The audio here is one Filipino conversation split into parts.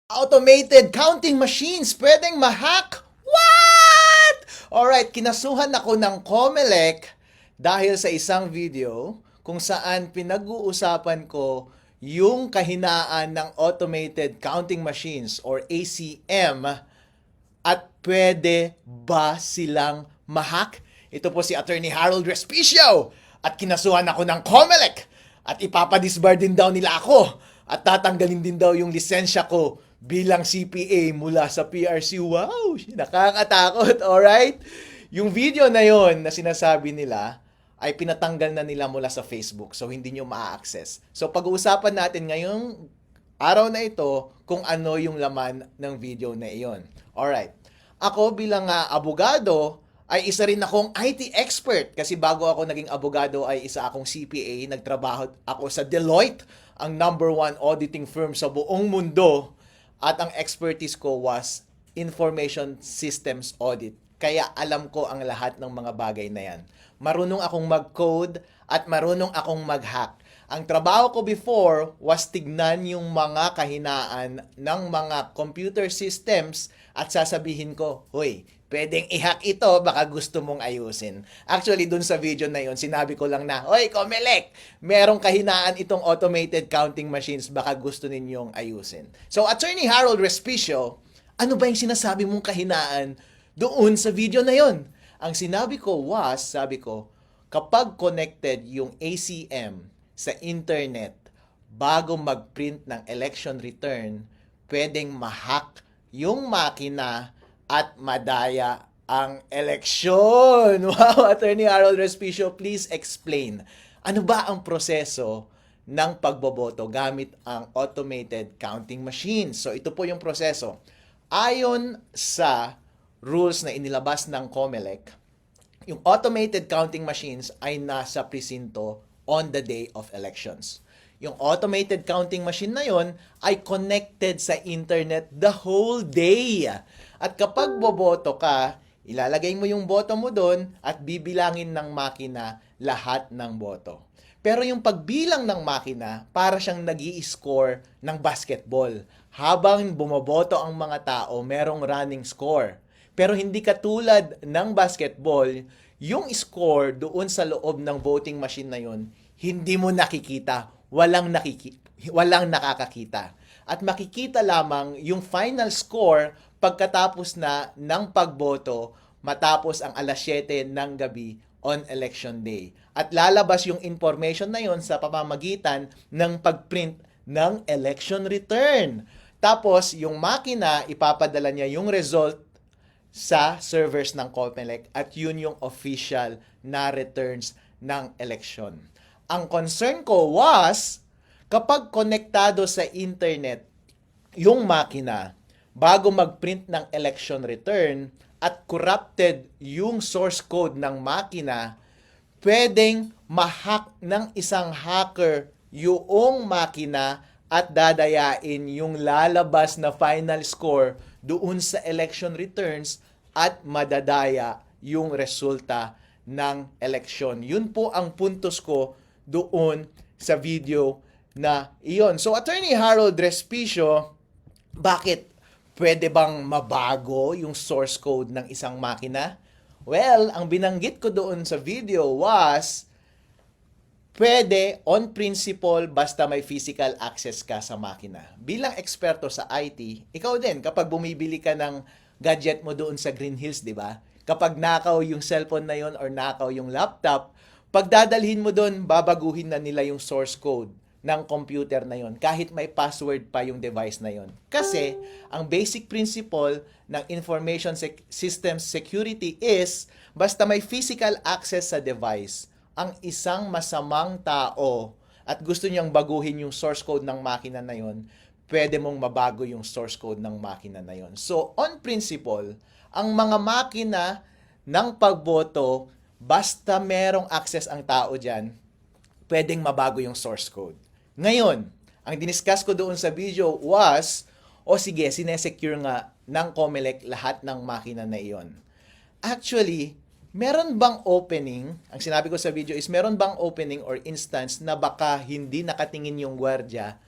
Automated counting machines pwedeng ma-hack? What? Alright, kinasuhan ako ng Comelec dahil sa isang video kung saan pinag-uusapan ko yung kahinaan ng automated counting machines or ACM at pwede ba silang ma-hack? Ito po si Attorney Harold Respicio at kinasuhan ako ng Comelec at ipapadisbar din daw nila ako at tatanggalin din daw yung lisensya ko bilang CPA mula sa PRC. Wow! Nakakatakot, alright? Yung video na yon na sinasabi nila ay pinatanggal na nila mula sa Facebook. So, hindi nyo ma-access. So, pag-uusapan natin ngayong araw na ito kung ano yung laman ng video na iyon. Alright. Ako bilang abogado, ay isa rin akong IT expert kasi bago ako naging abogado ay isa akong CPA. Nagtrabaho ako sa Deloitte, ang #1 auditing firm sa buong mundo. At ang expertise ko was information systems audit. Kaya alam ko ang lahat ng mga bagay na yan. Marunong akong mag-code at marunong akong mag-hack. Ang trabaho ko before was tignan yung mga kahinaan ng mga computer systems at sasabihin ko, "Hoy, pwedeng i-hack ito, baka gusto mong ayusin." Actually, dun sa video na yon, sinabi ko lang na, "Hoy, Comelec, merong kahinaan itong automated counting machines, baka gusto ninyong ayusin." So, Attorney Harold Respicio, ano ba yung sinasabi mong kahinaan doon sa video na yon? Ang sinabi ko was, sabi ko, kapag connected yung ACM sa internet bago mag-print ng election return, pwedeng ma-hack yung makina at madaya ang eleksyon. Wow, Attorney Harold Respicio, please explain. Ano ba ang proseso ng pagboboto gamit ang automated counting machine? So ito po yung proseso. Ayon sa rules na inilabas ng Comelec, yung automated counting machines ay nasa presinto on the day of elections. Yung automated counting machine na yon ay connected sa internet the whole day. At kapag boboto ka, ilalagay mo yung boto mo doon at bibilangin ng makina lahat ng boto. Pero yung pagbilang ng makina, para siyang nag-i-score ng basketball. Habang bumoboto ang mga tao, merong running score. Pero hindi katulad ng basketball, yung score doon sa loob ng voting machine na yon, hindi mo nakikita. Walang nakakakita. At makikita lamang yung final score pagkatapos na ng pagboto matapos ang 7:00 ng gabi on election day. At lalabas yung information na yon sa pamamagitan ng pagprint ng election return. Tapos, yung makina, ipapadala niya yung result sa servers ng Comelec at yun yung official na returns ng election. Ang concern ko was, kapag konektado sa internet yung makina, bago mag-print ng election return at corrupted yung source code ng makina, pwedeng ma-hack ng isang hacker yung makina at dadayain yung lalabas na final score doon sa election returns at madadaya yung resulta ng eleksyon. Yun po ang puntos ko doon sa video na iyon. So, Attorney Harold Respicio, bakit pwede bang mabago yung source code ng isang makina? Well, ang binanggit ko doon sa video was, pwede on principle basta may physical access ka sa makina. Bilang eksperto sa IT, ikaw din, kapag bumibili ka ng gadget mo doon sa Green Hills, di ba? Kapag nakaw yung cellphone na yon or nakaw yung laptop, pagdadalhin mo doon, babaguhin na nila yung source code ng computer na yon kahit may password pa yung device na yon. Kasi, ang basic principle ng information systems security is, basta may physical access sa device, ang isang masamang tao at gusto niyang baguhin yung source code ng makina na yon, pwede mong mabago yung source code ng makina na yon. So, on principle, ang mga makina ng pagboto, basta merong access ang tao dyan, pwedeng mabago yung source code. Ngayon, ang diniscuss ko doon sa video was, sige, sinesecure nga ng Comelec lahat ng makina na iyon. Actually, meron bang opening, ang sinabi ko sa video is, meron bang opening or instance na baka hindi nakatingin yung gwardiya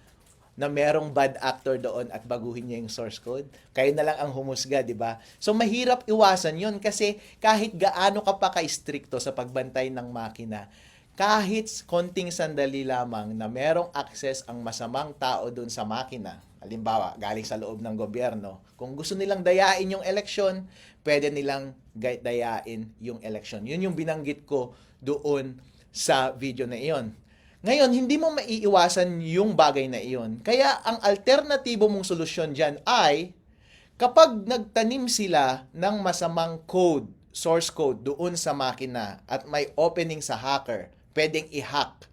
na merong bad actor doon at baguhin niya yung source code? Kayo na lang ang humusga, di ba? So, mahirap iwasan yun kasi kahit gaano ka pa ka-stricto sa pagbantay ng makina, kahit konting sandali lamang na merong access ang masamang tao doon sa makina, halimbawa, galing sa loob ng gobyerno, kung gusto nilang dayain yung eleksyon, pwede nilang dayain yung eleksyon. Yun yung binanggit ko doon sa video na iyon. Ngayon, hindi mo maiiwasan yung bagay na iyon. Kaya ang alternatibo mong solusyon dyan ay kapag nagtanim sila ng masamang code, source code doon sa makina at may opening sa hacker, pwedeng i-hack.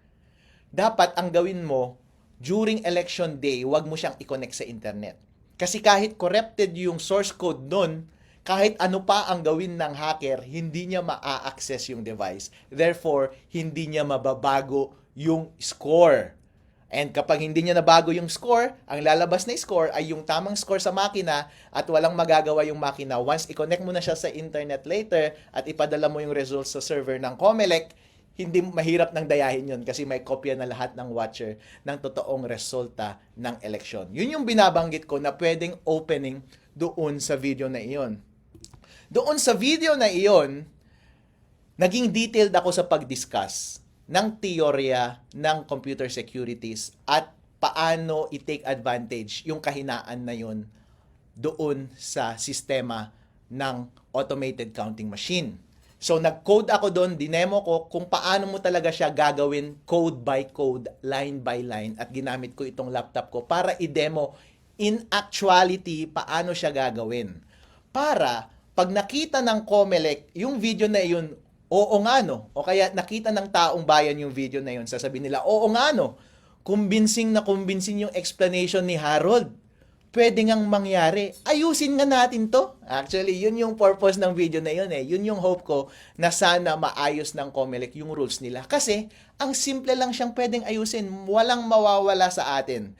Dapat ang gawin mo, during election day, wag mo siyang i-connect sa internet. Kasi kahit corrupted yung source code nun, kahit ano pa ang gawin ng hacker, hindi niya ma-access yung device. Therefore, hindi niya mababago yung score. And kapag hindi niya nabago yung score, ang lalabas na score ay yung tamang score sa makina at walang magagawa yung makina. Once i-connect mo na siya sa internet later at ipadala mo yung results sa server ng COMELEC, hindi mahirap nang dayahin yun kasi may kopya na lahat ng watcher ng totoong resulta ng eleksyon. Yun yung binabanggit ko na pwedeng opening doon sa video na iyon. Doon sa video na iyon, naging detailed ako sa pag-discuss ng teorya ng computer securities at paano i-take advantage yung kahinaan na yun doon sa sistema ng automated counting machine. So, nag-code ako doon, dinemo ko kung paano mo talaga siya gagawin code by code, line by line, at ginamit ko itong laptop ko para i-demo in actuality paano siya gagawin. Para, pag nakita ng COMELEC yung video na yun, oo nga no, o kaya nakita ng taong bayan yung video na yun, sasabihin nila, oo nga no, convincing yung explanation ni Harold. Pwede ngang mangyari. Ayusin nga natin to. Actually, yun yung purpose ng video na yun eh. Yun yung hope ko na sana maayos ng COMELEC yung rules nila. Kasi, ang simple lang siyang pwedeng ayusin. Walang mawawala sa atin.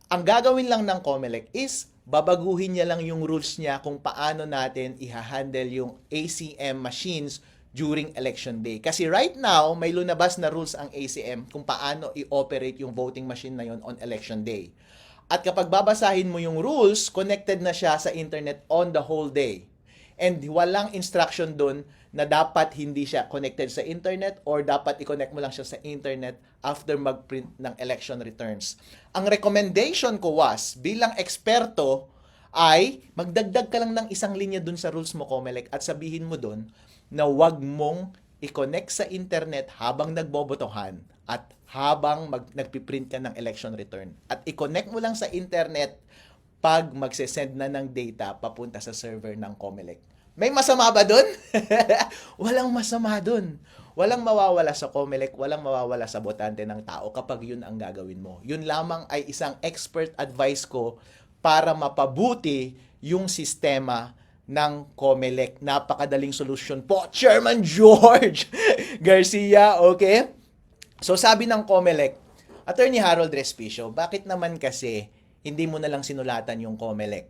Ang gagawin lang ng COMELEC is, babaguhin niya lang yung rules niya kung paano natin i-handle yung ACM machines during election day. Kasi right now, may lunabas na rules ang ACM kung paano i-operate yung voting machine na yun on election day. At kapag babasahin mo yung rules, connected na siya sa internet on the whole day. And walang instruction doon na dapat hindi siya connected sa internet or dapat i-connect mo lang siya sa internet after mag-print ng election returns. Ang recommendation ko was, bilang eksperto, ay magdagdag ka lang ng isang linya doon sa rules mo, COMELEC, at sabihin mo doon na wag mong i-connect sa internet habang nagbobotohan at habang nagpiprint ka ng election return. At i-connect mo lang sa internet pag magsesend na ng data papunta sa server ng COMELEC. May masama ba dun? Walang masama dun. Walang mawawala sa COMELEC, walang mawawala sa botante ng tao kapag yun ang gagawin mo. Yun lamang ay isang expert advice ko para mapabuti yung sistema ng COMELEC. Napakadaling solusyon po, Chairman George Garcia, okay? So sabi ng COMELEC, Attorney Harold Respicio, bakit naman kasi hindi mo na lang sinulatan yung COMELEC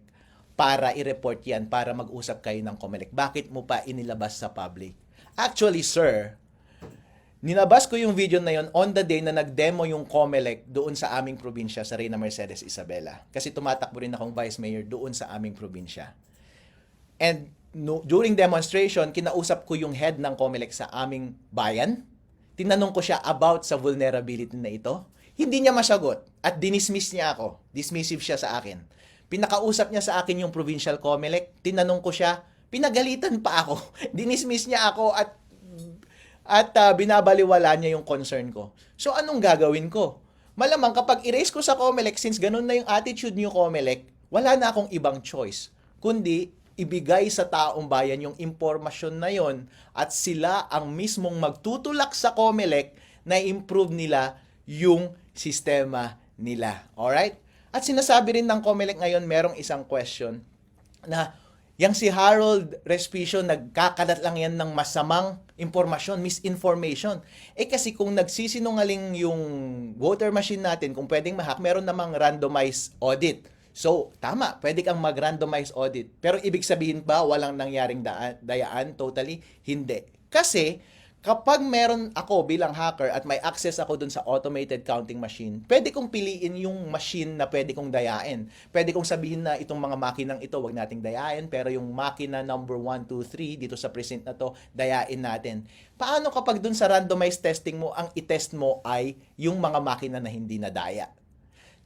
para i-report yan, para mag-usap kayo ng COMELEC? Bakit mo pa inilabas sa public? Actually, sir, ninabas ko yung video na yon on the day na nag-demo yung COMELEC doon sa aming probinsya, sa Reyna Mercedes Isabela. Kasi tumatakbo rin akong vice mayor doon sa aming probinsya. And during demonstration, kinausap ko yung head ng COMELEC sa aming bayan. Tinanong ko siya about sa vulnerability na ito. Hindi niya masagot at dinismiss niya ako. Dismissive siya sa akin. Pinakausap niya sa akin yung provincial COMELEC. Tinanong ko siya, pinagalitan pa ako. Dinismiss niya ako at binabaliwala niya yung concern ko. So anong gagawin ko? Malamang kapag erase ko sa COMELEC, since ganun na yung attitude niyo COMELEC, wala na akong ibang choice. Kundi ibigay sa taong bayan yung impormasyon na yon at sila ang mismong magtutulak sa COMELEC na improve nila yung sistema nila. Alright? At sinasabi rin ng COMELEC ngayon, merong isang question na yang si Harold Respicio, nagkakalat lang yan ng masamang impormasyon, misinformation. Kasi kung nagsisinungaling yung voter machine natin, kung pwedeng ma-hack, meron namang randomized audit. So, tama, pwede kang mag-randomize audit. Pero ibig sabihin ba walang nangyaring dayaan? Totally, hindi. Kasi, Kapag meron ako bilang hacker at may access ako dun sa automated counting machine, pwede kong piliin yung machine na pwede kong dayain. Pwede kong sabihin na itong mga makinang ito, wag nating dayain, pero yung makina number 1, 2, 3 dito sa precinct na to, dayain natin. Paano kapag dun sa randomized testing mo, ang itest mo ay yung mga makina na hindi nadaya?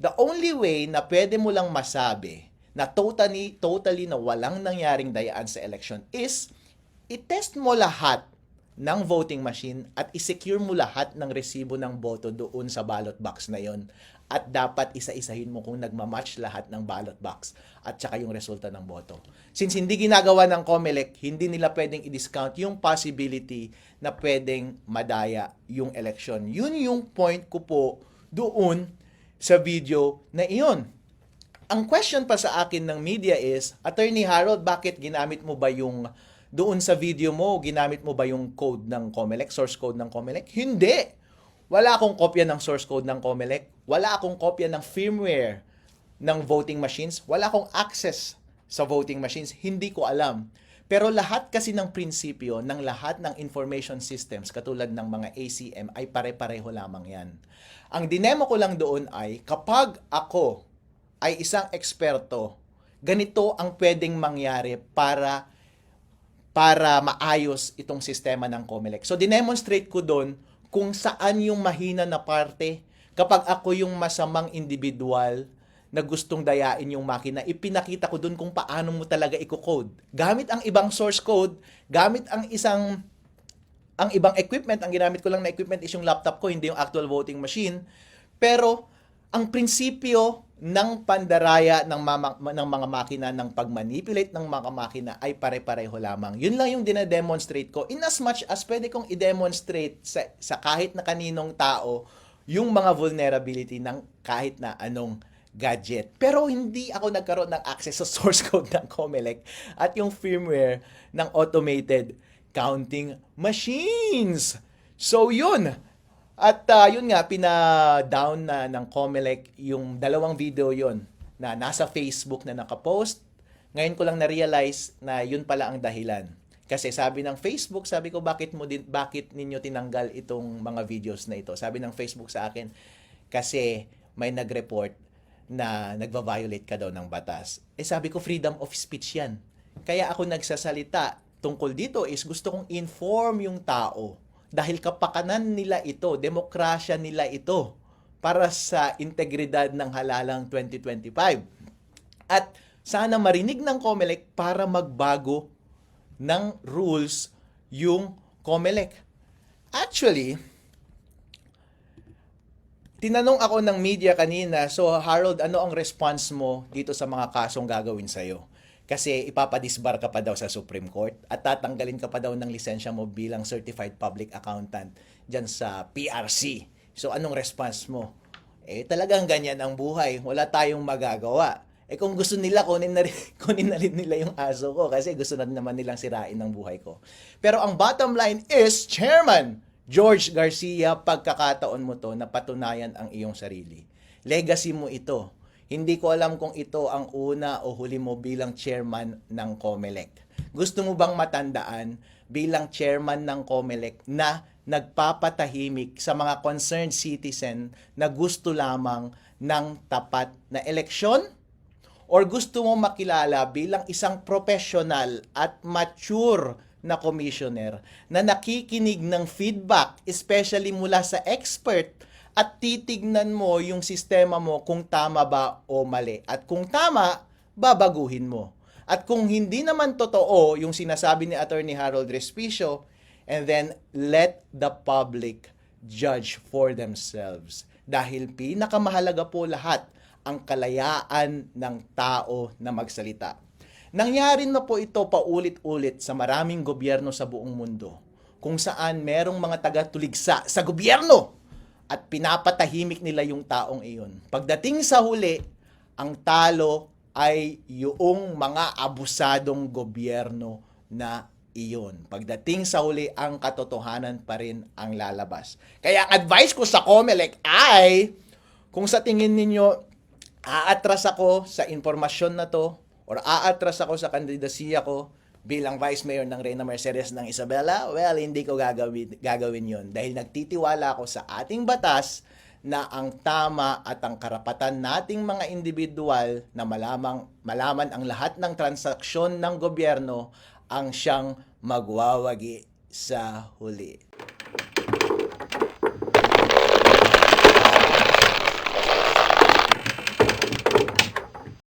The only way na pwede mo lang masabi na totally na walang nangyaring dayaan sa election is itest mo lahat ng voting machine at i-secure mo lahat ng resibo ng boto doon sa ballot box na yon. At dapat isa-isahin mo kung nagmamatch lahat ng ballot box at saka yung resulta ng boto. Since hindi ginagawa ng COMELEC, hindi nila pwedeng i-discount yung possibility na pwedeng madaya yung election. Yun yung point ko po doon sa video na iyon. Ang question pa sa akin ng media is, Attorney Harold, bakit ginamit mo ba yung doon sa video mo, ginamit mo ba yung code ng COMELEC, source code ng COMELEC? Hindi! Wala akong kopya ng source code ng COMELEC. Wala akong kopya ng firmware ng voting machines. Wala akong access sa voting machines. Hindi ko alam. Pero lahat kasi ng prinsipyo ng lahat ng information systems, katulad ng mga ACM, ay pare-pareho lamang yan. Ang dinemo ko lang doon ay, kapag ako ay isang eksperto, ganito ang pwedeng mangyari para maayos itong sistema ng COMELEC. So, dinemonstrate ko doon kung saan yung mahina na parte. Kapag ako yung masamang individual na gustong dayain yung makina, ipinakita ko doon kung paano mo talaga i-code. Gamit ang ibang source code, gamit ang ibang equipment, ang ginamit ko lang na equipment is yung laptop ko, hindi yung actual voting machine. Pero, ang prinsipyo ng pandaraya ng mga makina, ng pagmanipulate ng mga makina ay pare-pareho lamang. Yun lang yung dinedemonstrate ko. In as much as pwede kong i-demonstrate sa kahit na kaninong tao yung mga vulnerability ng kahit na anong gadget. Pero hindi ako nagkaroon ng access sa source code ng COMELEC at yung firmware ng automated counting machines. So yun. At yun nga, pina-down na ng COMELEC yung dalawang video yon na nasa Facebook na nakapost. Ngayon ko lang na-realize na yun pala ang dahilan. Kasi sabi ng Facebook, sabi ko, bakit ninyo tinanggal itong mga videos na ito? Sabi ng Facebook sa akin, kasi may nag-report na nagva-violate ka daw ng batas. Sabi ko, freedom of speech yan. Kaya ako nagsasalita tungkol dito is gusto kong inform yung tao. Dahil kapakanan nila ito, demokrasya nila ito para sa integridad ng halalang 2025. At sana marinig ng COMELEC para magbago ng rules yung COMELEC. Actually, tinanong ako ng media kanina, so Harold, ano ang response mo dito sa mga kasong gagawin sa'yo? Kasi ipapadisbar ka pa daw sa Supreme Court at tatanggalin ka pa daw ng lisensya mo bilang Certified Public Accountant dyan sa PRC. So anong response mo? Talagang ganyan ang buhay. Wala tayong magagawa. Kung gusto nila, kunin na rin nila yung aso ko kasi gusto na naman nilang sirain ang buhay ko. Pero ang bottom line is, Chairman George Garcia, pagkakataon mo to na patunayan ang iyong sarili. Legacy mo ito. Hindi ko alam kung ito ang una o huli mo bilang chairman ng COMELEC. Gusto mo bang matandaan bilang chairman ng COMELEC na nagpapatahimik sa mga concerned citizen na gusto lamang ng tapat na eleksyon? Or gusto mo makilala bilang isang professional at mature na commissioner na nakikinig ng feedback, especially mula sa expert, at titignan mo yung sistema mo kung tama ba o mali. At kung tama, babaguhin mo. At kung hindi naman totoo yung sinasabi ni Attorney Harold Respicio, and then let the public judge for themselves. Dahil pinakamahalaga po lahat ang kalayaan ng tao na magsalita. Nangyari na po ito paulit-ulit sa maraming gobyerno sa buong mundo, kung saan merong mga taga-tuligsa sa gobyerno at pinapatahimik nila yung taong iyon. Pagdating sa huli, ang talo ay yung mga abusadong gobyerno na iyon. Pagdating sa huli, ang katotohanan pa rin ang lalabas. Kaya ang advice ko sa COMELEC ay, kung sa tingin ninyo, aatras ako sa informasyon na to, or aatras ako sa kandidasiya ko, bilang Vice Mayor ng Reyna Mercedes ng Isabela, well, hindi ko gagawin yun. Dahil nagtitiwala ako sa ating batas na ang tama at ang karapatan nating mga individual na malaman ang lahat ng transaksyon ng gobyerno ang siyang magwawagi sa huli.